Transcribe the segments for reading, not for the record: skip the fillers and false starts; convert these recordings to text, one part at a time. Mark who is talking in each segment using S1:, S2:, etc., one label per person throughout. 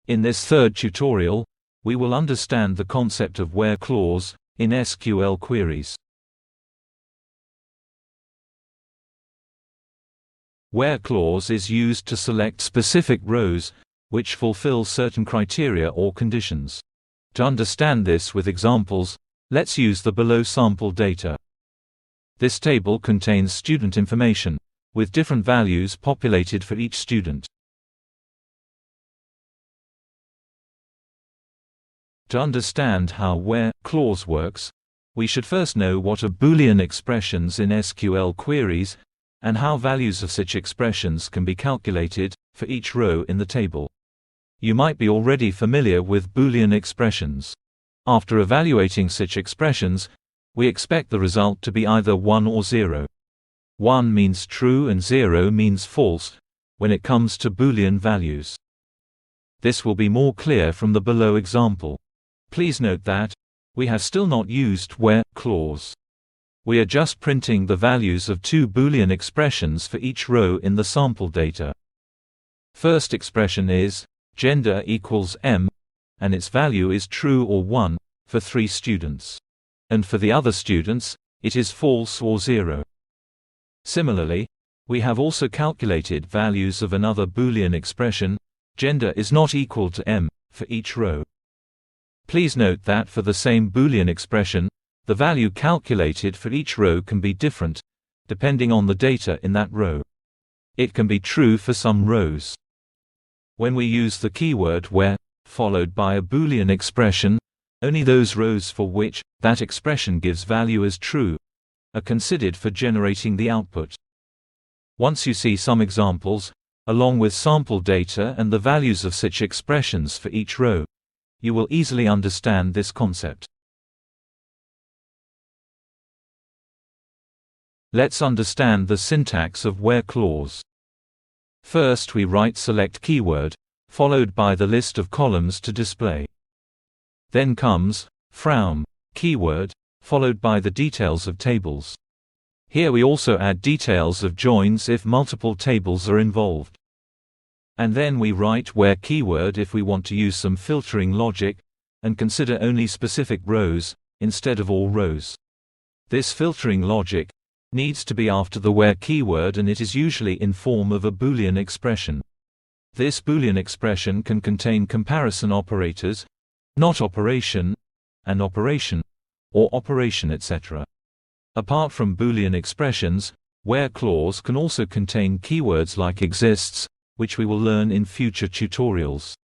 S1: In this third tutorial, we will understand the concept of where clause in SQL queries. Where clause is used to select specific rows which fulfill certain criteria or conditions. To understand this with examples, let's use the below sample data. This table contains student information, with different values populated for each student. To understand how where clause works, we should first know what are Boolean expressions in SQL queries, and how values of such expressions can be calculated for each row in the table. You might be already familiar with Boolean expressions. After evaluating such expressions, we expect the result to be either 1 or 0. 1 means true and 0 means false when it comes to Boolean values. This will be more clear from the below example. Please note that we have still not used where clause. We are just printing the values of two Boolean expressions for each row in the sample data. First expression is gender equals m, and its value is true or 1 for 3 students. And for the other students, it is false or 0. Similarly, we have also calculated values of another Boolean expression, gender is not equal to m, for each row. Please note that for the same Boolean expression, the value calculated for each row can be different, depending on the data in that row. It can be true for some rows. When we use the keyword where, followed by a Boolean expression, only those rows for which that expression gives value as true are considered for generating the output. Once you see some examples, along with sample data and the values of such expressions for each row, you will easily understand this concept. Let's understand the syntax of where clause. First we write select keyword, followed by the list of columns to display. Then comes from keyword, followed by the details of tables. Here we also add details of joins if multiple tables are involved. And then we write where keyword if we want to use some filtering logic, and consider only specific rows, instead of all rows. This filtering logic needs to be after the where keyword, and it is usually in form of a Boolean expression. This Boolean expression can contain comparison operators, not operation, and operation, or operation etc. Apart from Boolean expressions, where clause can also contain keywords like exists, which we will learn in future tutorials.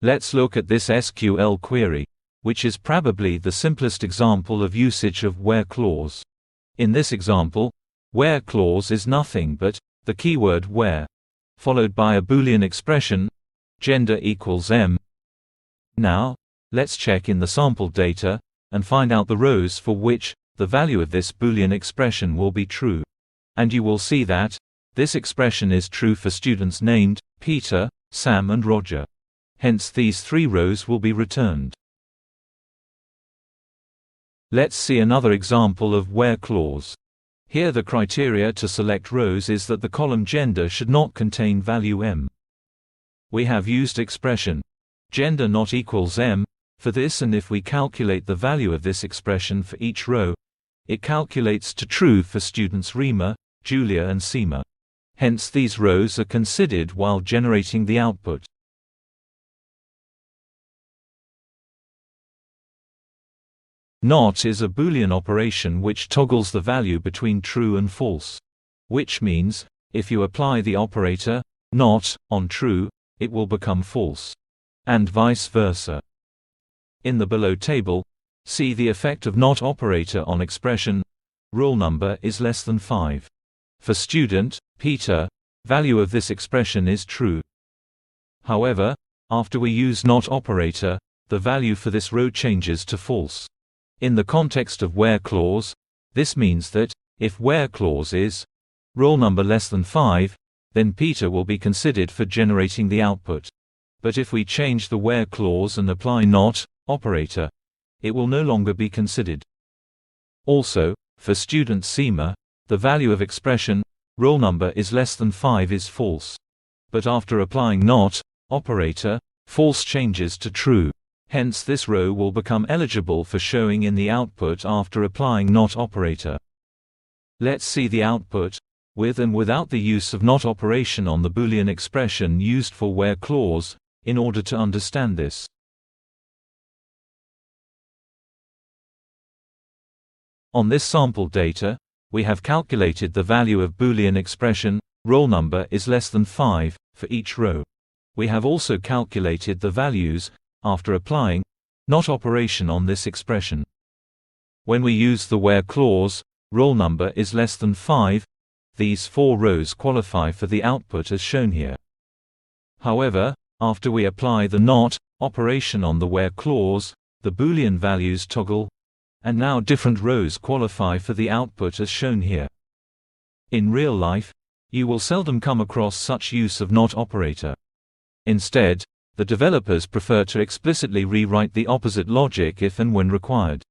S1: Let's look at this SQL query, which is probably the simplest example of usage of where clause. In this example, where clause is nothing but the keyword where, followed by a Boolean expression, gender equals m. Now, let's check in the sample data, and find out the rows for which the value of this Boolean expression will be true. And you will see that this expression is true for students named Peter, Sam and Roger. Hence these 3 rows will be returned. Let's see another example of where clause. Here the criteria to select rows is that the column gender should not contain value m. We have used expression gender not equals m for this, and if we calculate the value of this expression for each row, it calculates to true for students Reema, Julia and Seema. Hence these rows are considered while generating the output. Not is a Boolean operation which toggles the value between true and false. Which means, if you apply the operator not on true, it will become false. And vice versa. In the below table, see the effect of not operator on expression roll number is less than 5. For student Peter, value of this expression is true. However, after we use not operator, the value for this row changes to false. In the context of where clause, this means that if where clause is roll number less than 5, then Peter will be considered for generating the output. But if we change the where clause and apply not operator, it will no longer be considered. Also, for student Seema, the value of expression roll number is less than 5 is false. but after applying NOT operator, false changes to true. Hence this row will become eligible for showing in the output after applying NOT operator. Let's see the output, with and without the use of NOT operation on the Boolean expression used for where clause, in order to understand this. On this sample data, we have calculated the value of Boolean expression, roll number is less than 5, for each row. We have also calculated the values, after applying NOT operation on this expression. When we use the where clause, roll number is less than 5, these 4 rows qualify for the output as shown here. However, after we apply the NOT operation on the where clause, the Boolean values toggle, and now different rows qualify for the output as shown here. In real life, you will seldom come across such use of NOT operator. Instead, the developers prefer to explicitly rewrite the opposite logic if and when required.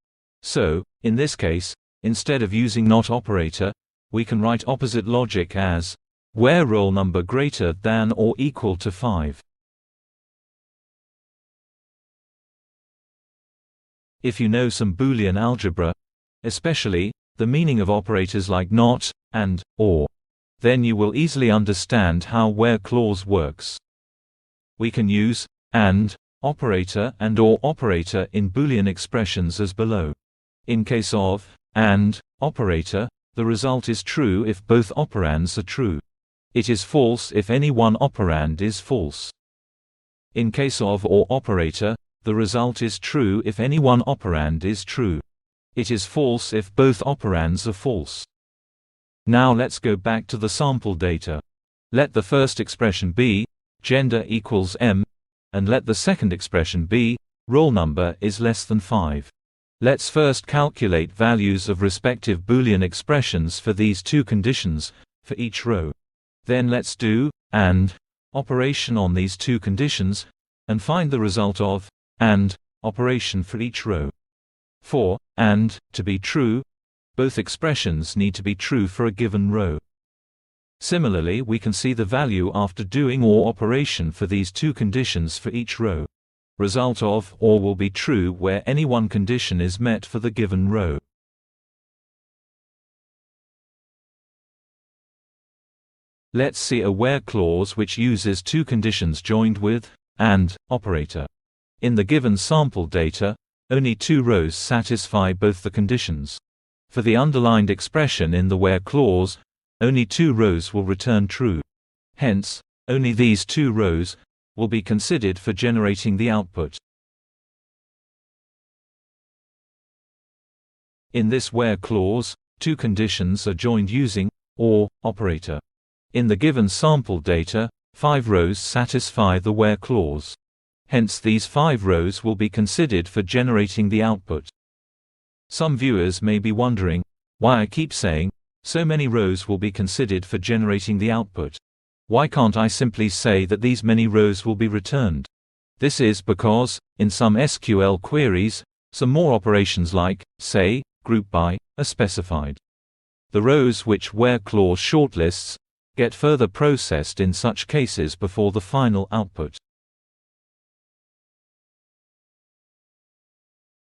S1: So, in this case, instead of using NOT operator, we can write opposite logic as where roll number greater than or equal to 5. If you know some Boolean algebra, especially the meaning of operators like NOT and OR, then you will easily understand how where clause works. We can use AND operator and OR operator in Boolean expressions as below. In case of AND operator, the result is true if both operands are true. It is false if any one operand is false. In case of OR operator, the result is true if any one operand is true. It is false if both operands are false. Now let's go back to the sample data. Let the first expression be gender equals M, and let the second expression be roll number is less than 5. Let's first calculate values of respective Boolean expressions for these two conditions, for each row. Then let's do AND operation on these two conditions, and find the result of AND operation for each row. For AND to be true, both expressions need to be true for a given row. Similarly, we can see the value after doing OR operation for these two conditions for each row. Result of OR will be true where any one condition is met for the given row. Let's see a where clause which uses two conditions joined with AND operator. In the given sample data, only 2 rows satisfy both the conditions. For the underlined expression in the where clause, only 2 rows will return true. Hence, only these 2 rows will be considered for generating the output. In this where clause, 2 conditions are joined using OR operator. In the given sample data, 5 rows satisfy the where clause. Hence these 5 rows will be considered for generating the output. Some viewers may be wondering why I keep saying so many rows will be considered for generating the output. Why can't I simply say that these many rows will be returned? This is because, in some SQL queries, some more operations like, say, group by, are specified. The rows which where clause shortlists get further processed in such cases before the final output.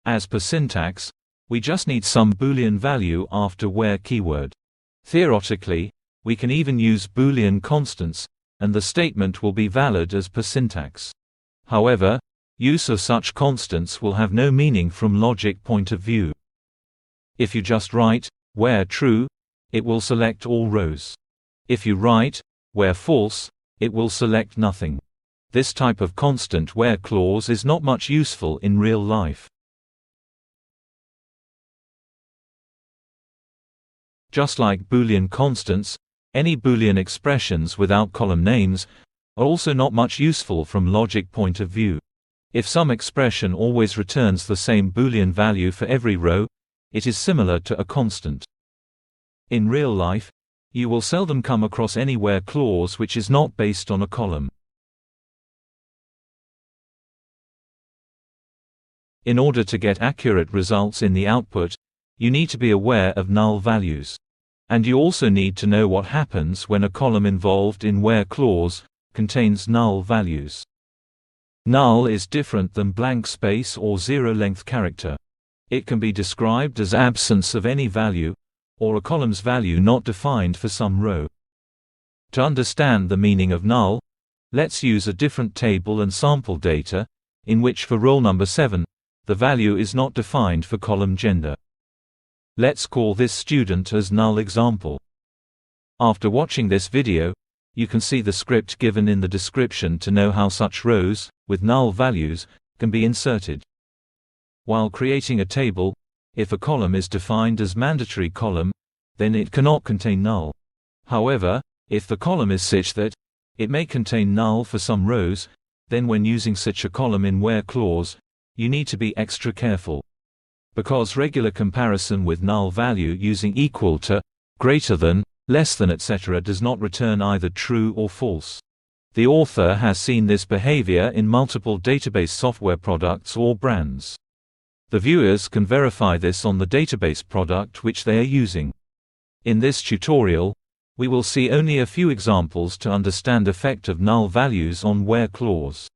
S1: As per syntax, we just need some Boolean value after where keyword. Theoretically, we can even use Boolean constants, and the statement will be valid as per syntax. However, use of such constants will have no meaning from logic point of view. If you just write where true, it will select all rows. If you write where false, it will select nothing. This type of constant where clause is not much useful in real life. Just like Boolean constants, any Boolean expressions without column names are also not much useful from logic point of view. If some expression always returns the same Boolean value for every row, it is similar to a constant. In real life, you will seldom come across any where clause which is not based on a column. In order to get accurate results in the output, you need to be aware of null values. And you also need to know what happens when a column involved in where clause contains null values. Null is different than blank space or zero-length character. It can be described as absence of any value, or a column's value not defined for some row. To understand the meaning of null, let's use a different table and sample data, in which for roll number 7, the value is not defined for column gender. Let's call this student as null example. After watching this video, you can see the script given in the description to know how such rows, with null values, can be inserted. While creating a table, if a column is defined as mandatory column, then it cannot contain null. However, if the column is such that it may contain null for some rows, then when using such a column in where clause, you need to be extra careful. Because regular comparison with null value using equal to, greater than, less than etc. does not return either true or false. The author has seen this behavior in multiple database software products or brands. The viewers can verify this on the database product which they are using. In this tutorial, we will see only a few examples to understand effect of null values on where clause.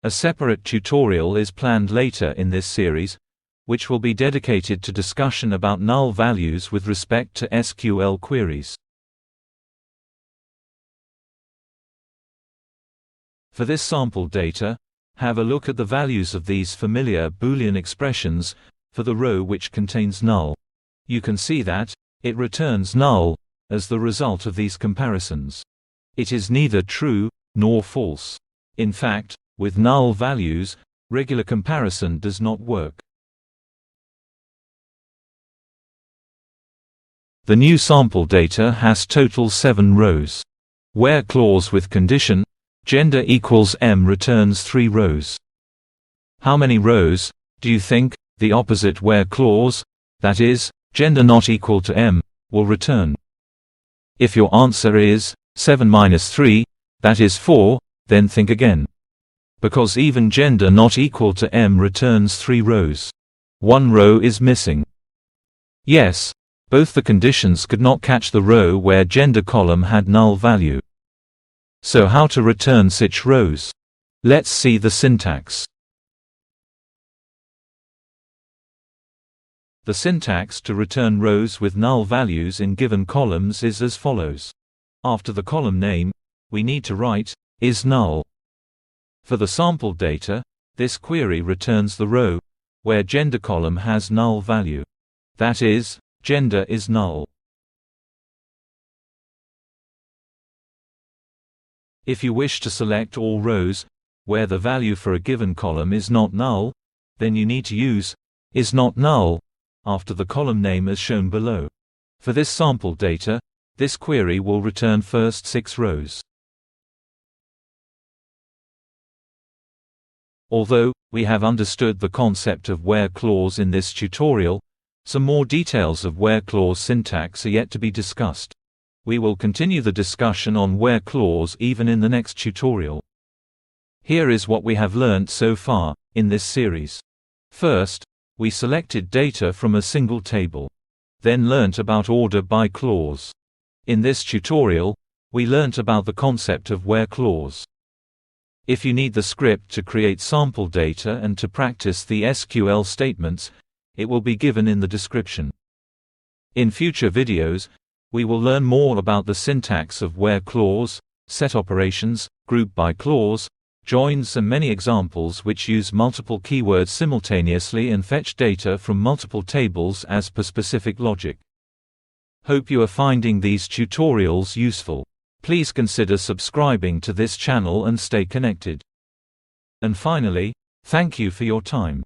S1: A separate tutorial is planned later in this series, which will be dedicated to discussion about null values with respect to SQL queries. For this sample data, have a look at the values of these familiar Boolean expressions for the row which contains null. You can see that it returns null as the result of these comparisons. It is neither true nor false. In fact, with null values, regular comparison does not work. The new sample data has total 7 rows. Where clause with condition gender equals m returns 3 rows. How many rows do you think the opposite where clause, that is, gender not equal to m, will return? If your answer is 7 minus 3, that is 4, then think again. Because even gender not equal to m returns 3 rows. 1 row is missing. Yes, both the conditions could not catch the row where gender column had null value. So how to return such rows? Let's see the syntax. The syntax to return rows with null values in given columns is as follows. After the column name, we need to write is null. For the sample data, this query returns the row where gender column has null value. That is, gender is null. If you wish to select all rows where the value for a given column is not null, then you need to use is not null after the column name as shown below. For this sample data, this query will return first 6 rows. Although we have understood the concept of where clause in this tutorial, some more details of where clause syntax are yet to be discussed. We will continue the discussion on where clause even in the next tutorial. Here is what we have learned so far in this series. First, we selected data from a single table. Then learnt about order by clause. In this tutorial, we learnt about the concept of where clause. If you need the script to create sample data and to practice the SQL statements, it will be given in the description. In future videos, we will learn more about the syntax of where clause, set operations, group by clause, joins and many examples which use multiple keywords simultaneously and fetch data from multiple tables as per specific logic. Hope you are finding these tutorials useful. Please consider subscribing to this channel and stay connected. And finally, thank you for your time.